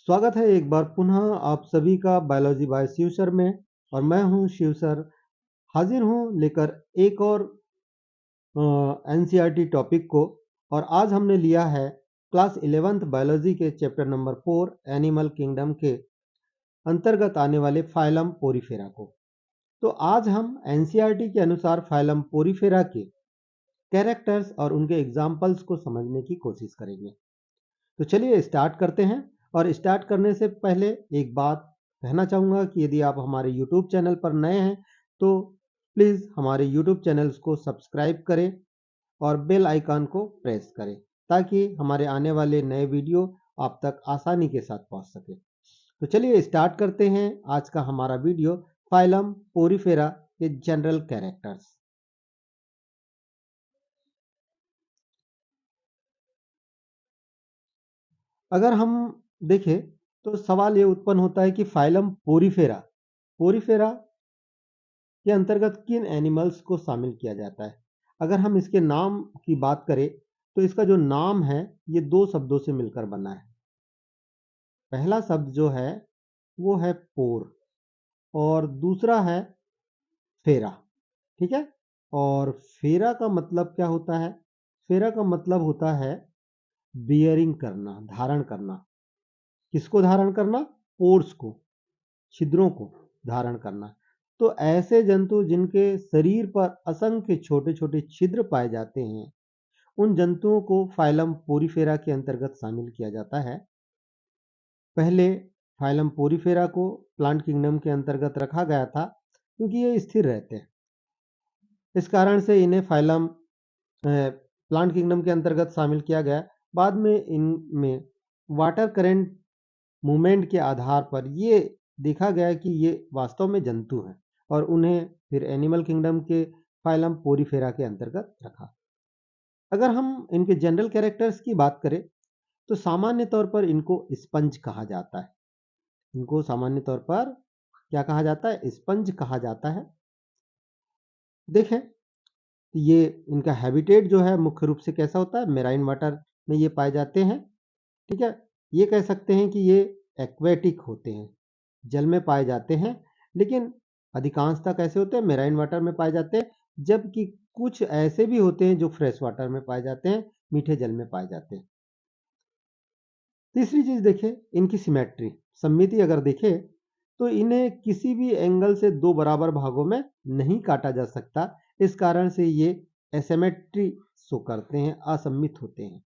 स्वागत है एक बार पुनः आप सभी का बायोलॉजी बाय शिव सर में। और मैं हूं शिव सर, हाजिर हूं लेकर एक और एनसीईआरटी टॉपिक को। और आज हमने लिया है क्लास 11th बायोलॉजी के चैप्टर नंबर 4 एनिमल किंगडम के अंतर्गत आने वाले फाइलम पोरीफेरा को। तो आज हम एनसीईआरटी के अनुसार फाइलम पोरीफेरा के कैरेक्टर्स और उनके एग्जाम्पल्स को समझने की कोशिश करेंगे। तो चलिए स्टार्ट करते हैं। और स्टार्ट करने से पहले एक बात कहना चाहूँगा कि यदि आप हमारे यूट्यूब चैनल पर नए हैं तो प्लीज़ हमारे यूट्यूब चैनल्स को सब्सक्राइब करें और बेल आइकन को प्रेस करें ताकि हमारे आने वाले नए वीडियो आप तक आसानी के साथ पहुंच सके। तो चलिए स्टार्ट करते हैं आज का हमारा वीडियो फाइलम पोरीफेरा के जनरल कैरेक्टर्स। अगर हम देखें तो सवाल ये उत्पन्न होता है कि फाइलम पोरीफेरा पोरीफेरा के अंतर्गत किन एनिमल्स को शामिल किया जाता है। अगर हम इसके नाम की बात करें तो इसका जो नाम है ये दो शब्दों से मिलकर बना है। पहला शब्द जो है वो है पोर और दूसरा है फेरा। ठीक है। और फेरा का मतलब क्या होता है? फेरा का मतलब होता है बियरिंग करना, धारण करना। किसको धारण करना? पोर्स को, छिद्रों को धारण करना। तो ऐसे जंतु जिनके शरीर पर असंख्य छोटे छोटे छिद्र पाए जाते हैं उन जंतुओं को फाइलम पोरीफेरा के अंतर्गत शामिल किया जाता है। पहले फाइलम पोरीफेरा को प्लांट किंगडम के अंतर्गत रखा गया था क्योंकि ये स्थिर रहते हैं। इस कारण से इन्हें फाइलम प्लांट किंगडम के अंतर्गत शामिल किया गया। बाद में इनमें वाटर करंट मूवमेंट के आधार पर ये देखा गया कि ये वास्तव में जंतु हैं और उन्हें फिर एनिमल किंगडम के फाइलम पोरीफेरा के अंतर्गत रखा। अगर हम इनके जनरल कैरेक्टर्स की बात करें तो सामान्य तौर पर इनको स्पंज कहा जाता है। इनको सामान्य तौर पर क्या कहा जाता है? स्पंज कहा जाता है। देखें तो ये इनका हैबिटेट जो है मुख्य रूप से कैसा होता है? मेराइन वाटर में ये पाए जाते हैं। ठीक है। ये कह सकते हैं कि ये एक्वेटिक होते हैं, जल में पाए जाते हैं, लेकिन अधिकांशतः कैसे होते हैं? मेराइन वाटर में पाए जाते हैं, जबकि कुछ ऐसे भी होते हैं जो फ्रेश वाटर में पाए जाते हैं, मीठे जल में पाए जाते हैं। तीसरी चीज देखें, इनकी सिमेट्री, सममिति अगर देखें तो इन्हें किसी भी एंगल से दो बराबर भागों में नहीं काटा जा सकता। इस कारण से ये एसिमेट्री शो करते हैं, असममित होते हैं।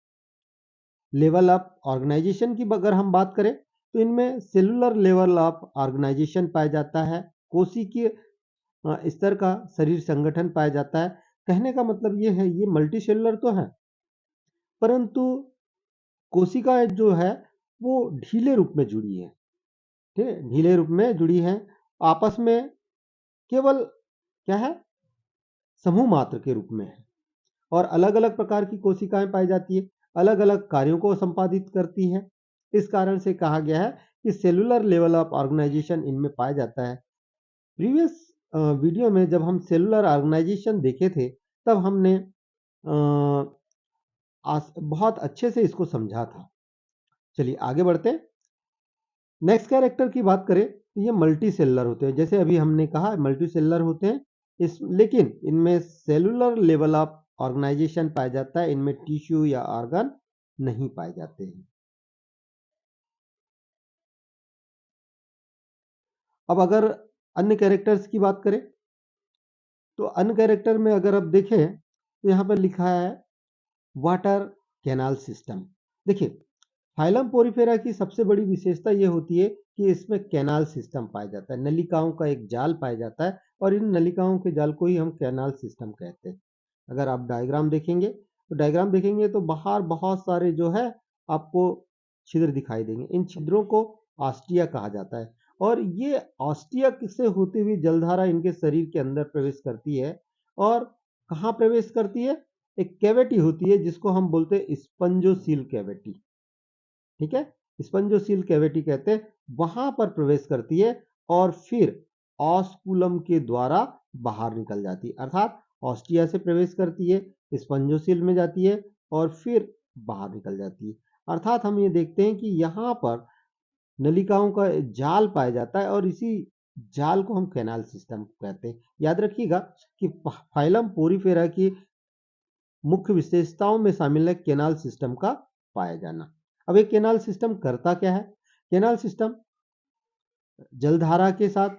लेवल ऑफ ऑर्गेनाइजेशन की अगर हम बात करें तो इनमें सेलुलर लेवल ऑफ ऑर्गेनाइजेशन पाया जाता है, कोशिकीय स्तर का शरीर संगठन पाया जाता है। कहने का मतलब ये है ये मल्टी सेलुलर तो है परंतु कोशिका जो है वो ढीले रूप में जुड़ी है। ठीक है, ढीले रूप में जुड़ी है, आपस में केवल क्या है? समूह मात्र के रूप में है और अलग अलग प्रकार की कोशिकाएं पाई जाती है, अलग अलग कार्यों को संपादित करती है। इस कारण से कहा गया है कि सेलुलर लेवल ऑफ ऑर्गेनाइजेशन इनमें पाया जाता है। प्रीवियस वीडियो में जब हम सेलुलर ऑर्गेनाइजेशन देखे थे तब हमने बहुत अच्छे से इसको समझा था। चलिए आगे बढ़ते हैं। नेक्स्ट कैरेक्टर की बात करें तो ये मल्टी सेलुलर होते हैं, जैसे अभी हमने कहा मल्टी सेलुलर होते हैं इस, लेकिन इनमें सेलुलर लेवल ऑफ ऑर्गेनाइजेशन पाया जाता है, इनमें टिश्यू या ऑर्गन नहीं पाए जाते हैं। अब अगर अन्य कैरेक्टर्स की बात करें तो अन्य कैरेक्टर में अगर आप देखें तो यहाँ पर लिखा है वाटर कैनाल सिस्टम। देखिए फाइलम पोरीफेरा की सबसे बड़ी विशेषता यह होती है कि इसमें कैनाल सिस्टम पाया जाता है, नलिकाओं का एक जाल पाया जाता है और इन नलिकाओं के जाल को ही हम कैनाल सिस्टम कहते हैं। अगर आप डायग्राम देखेंगे तो बाहर बहुत सारे जो है आपको छिद्र दिखाई देंगे। इन छिद्रों को ऑस्टिया कहा जाता है और ये ऑस्टिया से होती हुई जलधारा इनके शरीर के अंदर प्रवेश करती है। और कहाँ प्रवेश करती है? एक कैविटी होती है जिसको हम बोलते हैं स्पंजोसील कैविटी। ठीक है, स्पंजोसील कैविटी कहते हैं, वहां पर प्रवेश करती है और फिर ऑस्कुलम के द्वारा बाहर निकल जाती है। अर्थात ऑस्टिया से प्रवेश करती है, स्पंजोसील में जाती है और फिर बाहर निकल जाती है। अर्थात हम ये देखते हैं कि यहाँ पर नलिकाओं का जाल पाया जाता है और इसी जाल को हम कैनाल सिस्टम कहते हैं। याद रखिएगा कि फाइलम पोरीफेरा की मुख्य विशेषताओं में शामिल है कैनाल सिस्टम का पाया जाना। अब ये कैनाल सिस्टम करता क्या है? कैनाल सिस्टम जलधारा के साथ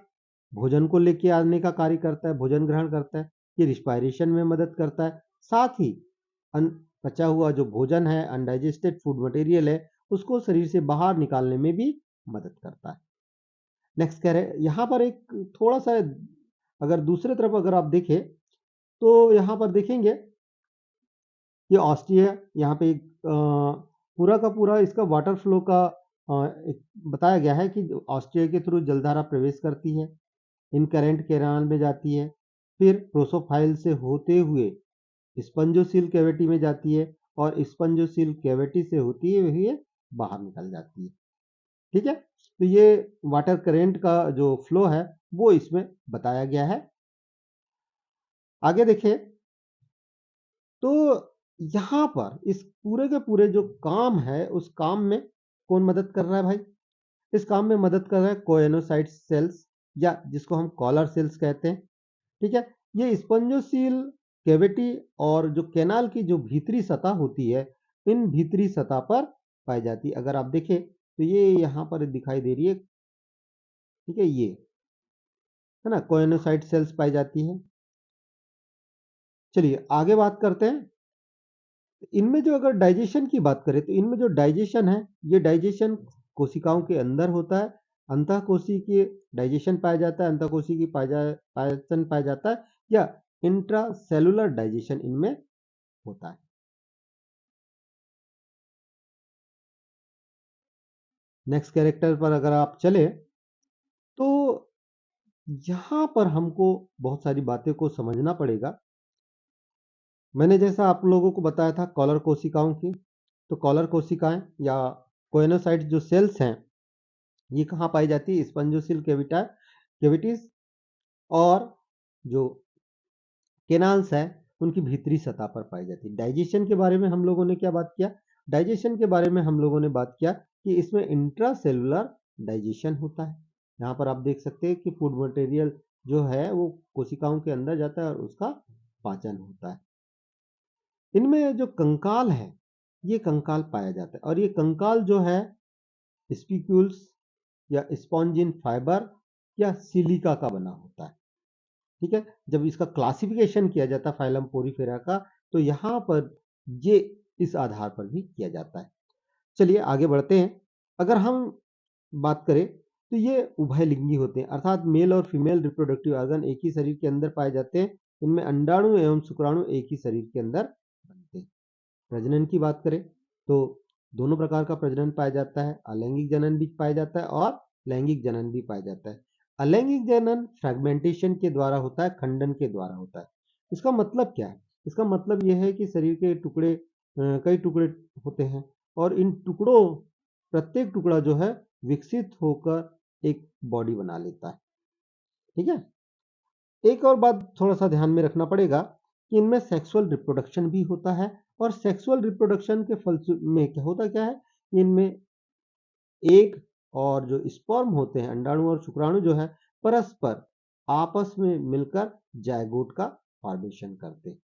भोजन को लेके आने का कार्य करता है, भोजन ग्रहण करता है, ये रिस्पायरेशन में मदद करता है। साथ ही पचा हुआ जो भोजन है, अनडाइजेस्टेड फूड मटेरियल है, उसको शरीर से बाहर निकालने में भी मदद करता है। नेक्स्ट कह रहे यहाँ पर एक थोड़ा सा, अगर दूसरे तरफ अगर आप देखें तो यहाँ पर देखेंगे ये ऑस्ट्रिया, यहाँ पे पूरा का पूरा इसका वाटर फ्लो का एक बताया गया है कि ऑस्ट्रिया के थ्रू जलधारा प्रवेश करती है, इन करंट कैनाल में जाती है, फिर प्रोसोफाइल से होते हुए स्पंजोसील कैविटी में जाती है और स्पंजोसील कैविटी से होती हुए बाहर निकल जाती है। ठीक है, तो ये वाटर करंट का जो फ्लो है वो इसमें बताया गया है। आगे देखिए तो यहाँ पर इस पूरे के पूरे जो काम है उस काम में कौन मदद कर रहा है भाई? इस काम में मदद कर रहा है कोएनोसाइट सेल्स, या जिसको हम कॉलर सेल्स कहते हैं। ठीक है, ये स्पंजोसील कैविटी और जो कैनाल की जो भीतरी सतह होती है, इन भीतरी सतह पर पाई जाती है। अगर आप देखें तो ये यहाँ पर दिखाई दे रही है, ठीक है, ये है ना, कोएनोसाइट सेल्स पाई जाती है। चलिए आगे बात करते हैं। इनमें जो अगर डाइजेशन की बात करें तो इनमें जो डाइजेशन है, ये डाइजेशन कोशिकाओं के अंदर होता है। अंतःकोशिकीय डाइजेशन पाया जाता है, अंतःकोशिकीय पाचन पाया जाता है, या इंट्रासेलुलर डाइजेशन इनमें होता है। नेक्स्ट कैरेक्टर पर अगर आप चले तो यहाँ पर हमको बहुत सारी बातें को समझना पड़ेगा। मैंने जैसा आप लोगों को बताया था कॉलर कोशिकाओं की, तो कॉलर कोशिकाएं या कोएनोसाइट्स जो सेल्स हैं, ये कहाँ पाई जाती है? स्पंजोसिल कैविटीज और जो केनाल्स है उनकी भीतरी सतह पर पाई जाती है। डाइजेशन के बारे में हम लोगों ने क्या बात किया? डाइजेशन के बारे में हम लोगों ने बात किया कि इसमें इंट्रासेलुलर डाइजेशन होता है। यहाँ पर आप देख सकते हैं कि फूड मटेरियल जो है वो कोशिकाओं के अंदर जाता है और उसका पाचन होता है। इनमें जो कंकाल है, ये कंकाल पाया जाता है और ये कंकाल जो है स्पिक्यूल्स या स्पॉन्जिन फाइबर या सिलिका का बना होता है। ठीक है, जब इसका क्लासिफिकेशन किया जाता है फाइलम पोरीफेरा का, तो यहाँ पर ये इस आधार पर भी किया जाता है। चलिए आगे बढ़ते हैं। अगर हम बात करें तो ये उभयलिंगी होते हैं, अर्थात मेल और फीमेल रिप्रोडक्टिव ऑर्गन एक ही शरीर के अंदर पाए जाते हैं। इनमें अंडाणु एवं शुक्राणु एक ही शरीर के अंदर बनते हैं। प्रजनन की बात करें तो दोनों प्रकार का प्रजनन पाया जाता है, अलैंगिक जनन भी पाया जाता है और लैंगिक जनन भी पाया जाता है। अलैंगिक जनन फ्रैगमेंटेशन के द्वारा होता है, खंडन के द्वारा होता है। इसका मतलब क्या है? इसका मतलब यह है कि शरीर के टुकड़े कई टुकड़े होते हैं और इन टुकड़ों प्रत्येक टुकड़ा जो है विकसित होकर एक बॉडी बना लेता है। ठीक है, एक और बात थोड़ा सा ध्यान में रखना पड़ेगा कि इनमें सेक्सुअल रिप्रोडक्शन भी होता है और सेक्सुअल रिप्रोडक्शन के फल में क्या होता क्या है, इनमें एग और जो स्पर्म होते हैं, अंडाणु और शुक्राणु जो है, परस्पर आपस में मिलकर जायगोट का फॉर्मेशन करते हैं।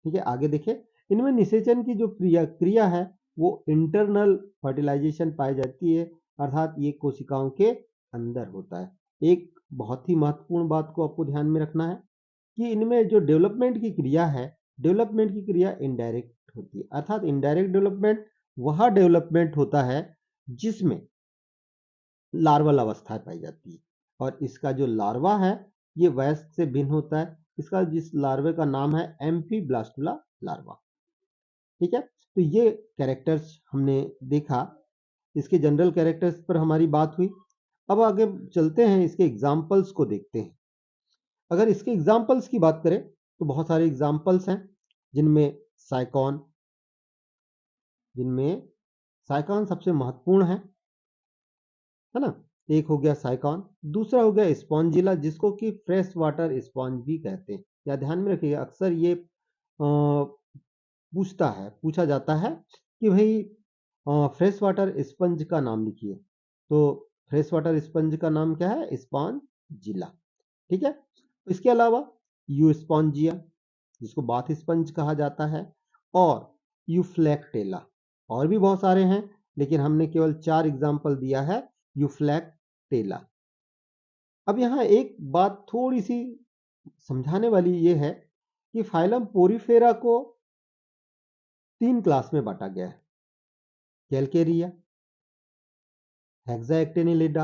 ठीक है, आगे देखिए। इनमें निषेचन की जो क्रिया है वो इंटरनल फर्टिलाइजेशन पाई जाती है, अर्थात ये कोशिकाओं के अंदर होता है। एक बहुत ही महत्वपूर्ण बात को आपको ध्यान में रखना है कि इनमें जो डेवलपमेंट की क्रिया है, डेवलपमेंट की क्रिया इनडायरेक्ट होती है, अर्थात इनडायरेक्ट डेवलपमेंट वह डेवलपमेंट होता है जिसमें लार्वल अवस्था पाई जाती है और इसका जो लार्वा है ये वयस्क से भिन्न होता है। इसका जिस लार्वे का नाम है एम्फीब्लास्टुला लार्वा। ठीक है, तो ये कैरेक्टर्स हमने देखा, इसके जनरल कैरेक्टर्स पर हमारी बात हुई। अब आगे चलते हैं, इसके एग्जाम्पल्स को देखते हैं। अगर इसके एग्जाम्पल्स की बात करें तो बहुत सारे एग्जाम्पल्स हैं जिनमें साइकॉन जिनमें साइकॉन सबसे महत्वपूर्ण है ना। एक हो गया साइकॉन, दूसरा हो गया स्पॉन्जिला जिसको कि फ्रेश वाटर स्पॉन्ज भी कहते हैं। या ध्यान में रखिएगा, अक्सर ये पूछा जाता है कि भाई फ्रेश वाटर स्पंज का नाम लिखिए, तो फ्रेश वाटर स्पंज का नाम क्या है? स्पॉन्जिला। ठीक है, इसके अलावा यूस्पॉन्जिया, जिसको बाथ स्पंज कहा जाता है, और यूफ्लैक्टेला। और भी बहुत सारे हैं, लेकिन हमने केवल 4 एग्जाम्पल दिया है यूफ्लैक्टेला। अब यहाँ एक बात थोड़ी सी समझाने वाली ये है कि फाइलम पोरीफेरा को 3 क्लास में बांटा गया है: कैलकेरिया, हेक्साएक्टिनिलिडा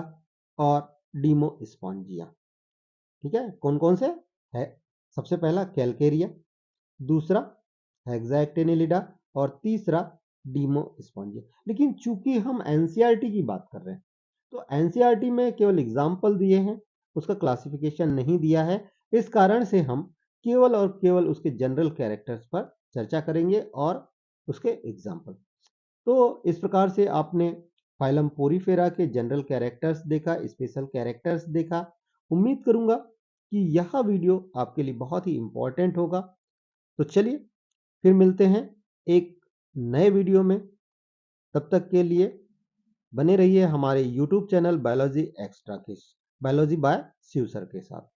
और डीमोस्पॉन्जिया। ठीक है, कौन कौन से है? सबसे पहला कैलकेरिया, दूसरा हेक्साएक्टिनिलिडा और तीसरा डीमोस्पॉन्जिया। लेकिन चूंकि हम एनसीईआरटी की बात कर रहे हैं, तो एनसीईआरटी में केवल एग्जाम्पल दिए हैं, उसका क्लासिफिकेशन नहीं दिया है। इस कारण से हम केवल और केवल उसके जनरल कैरेक्टर्स पर चर्चा करेंगे और उसके एग्जाम्पल। तो इस प्रकार से आपने फाइलम पोरीफेरा के जनरल कैरेक्टर्स देखा, स्पेशल कैरेक्टर्स देखा। उम्मीद करूंगा कि यह वीडियो आपके लिए बहुत ही इंपॉर्टेंट होगा। तो चलिए फिर मिलते हैं एक नए वीडियो में। तब तक के लिए बने रहिए हमारे यूट्यूब चैनल बायोलॉजी एक्स्ट्रा के, बायोलॉजी बाय शिव सर के साथ।